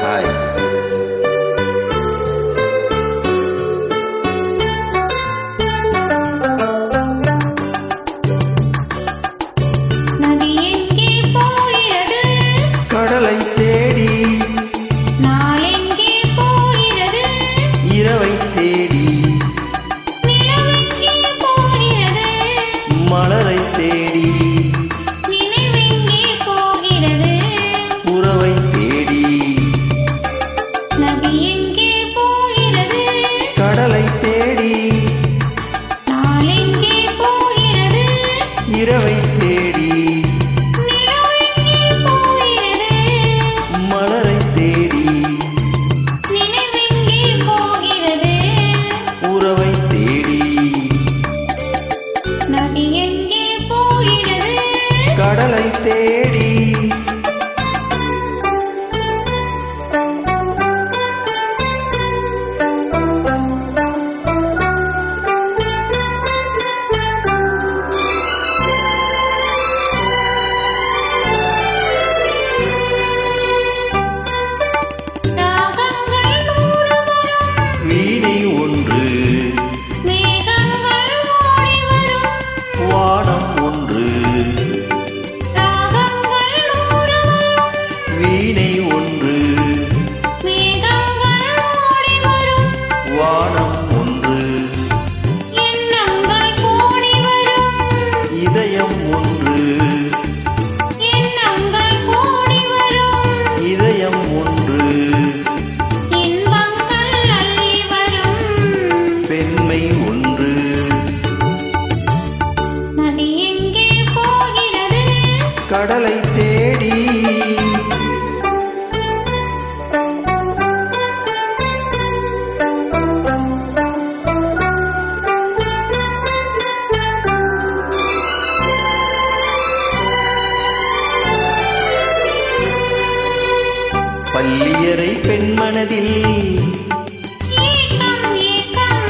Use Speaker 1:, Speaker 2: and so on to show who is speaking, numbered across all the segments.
Speaker 1: Hi.
Speaker 2: நதி எங்கே போகிறது?
Speaker 1: கடலை தேடி.
Speaker 2: நாள் எங்கே போகிறது?
Speaker 1: இரவை தேடி.
Speaker 2: நிலவெங்கே போகிறது?
Speaker 1: மலரை தேடி.
Speaker 2: நினைவெங்கே போகிறது?
Speaker 1: உறவை தேடி.
Speaker 2: நதி எங்கே போகிறது?
Speaker 1: கடலை தேடி.
Speaker 2: நாள் எங்கே போகிறது?
Speaker 1: இரவை தேடி.
Speaker 2: நிலவெங்கே போகிறது?
Speaker 1: மலரை தேடி.
Speaker 2: நினைவெங்கே போகிறது?
Speaker 1: உறவை தேடி.
Speaker 2: நதி எங்கே போகிறது?
Speaker 1: கடலை தேடி.
Speaker 2: ராகங்கள் நூறு வரும்.
Speaker 1: வீணை ஒன்று.
Speaker 2: மேகங்கள் ஓடி வரும்.
Speaker 1: வானம் ஒன்று.
Speaker 2: ராகங்கள் நூறு வரும்.
Speaker 1: வீணை ஒன்று.
Speaker 2: மேகங்கள் ஓடி வரும்.
Speaker 1: வானம் ஒன்று.
Speaker 2: எண்ணங்கள் கூடி வரும்.
Speaker 1: இதயம் ஒன்று.
Speaker 2: எண்ணங்கள் கூடி வரும்.
Speaker 1: இதயம் ஒன்று.
Speaker 2: இன்பங்கள் அள்ளி வரும்.
Speaker 1: பெண்மை ஒன்று.
Speaker 2: நதி எங்கே போகிறது?
Speaker 1: கடலை தேடி. பள்ளியறை பெண்மனதில்
Speaker 2: ஏக்கம் ஏக்கம்.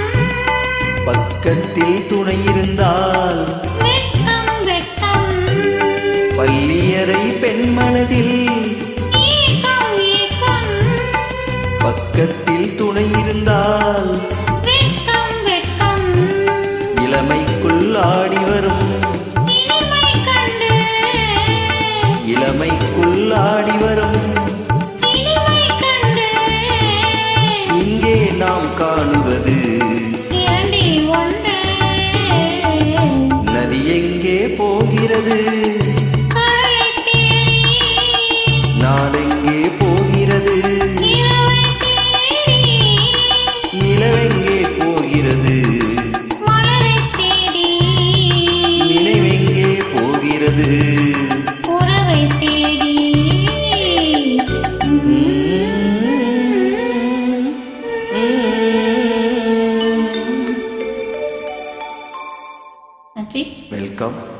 Speaker 1: பக்கத்தில் துணை இருந்தால்.
Speaker 2: வெட்கம் வெட்கம்.
Speaker 1: பள்ளியறை பெண்மனதில்
Speaker 2: ஏக்கம் ஏக்கம்.
Speaker 1: பக்கத்தில் துணை இருந்தால்.
Speaker 2: வெட்கம் வெட்கம்.
Speaker 1: இளமைக்குள் ஆடி வரும்.
Speaker 2: இனிமை கண்டு.
Speaker 1: இளமைக்குள் ஆடி வரும்.
Speaker 2: இனிமை கண்டு.
Speaker 1: இங்கே நாம் காணுவது.
Speaker 2: இரண்டில் ஒன்று.
Speaker 1: நதி எங்கே போகிறது?
Speaker 2: கடலைத் தேடி.
Speaker 1: நாளெங்கே போகிறது?
Speaker 2: இரவைத் தேடி.
Speaker 1: நிலவெங்கே போகிறது?
Speaker 2: மலரைத் தேடி.
Speaker 1: நினைவெங்கே போகிறது?
Speaker 2: உறவைத் தேடி. நன்றி.
Speaker 1: வெல்கம்.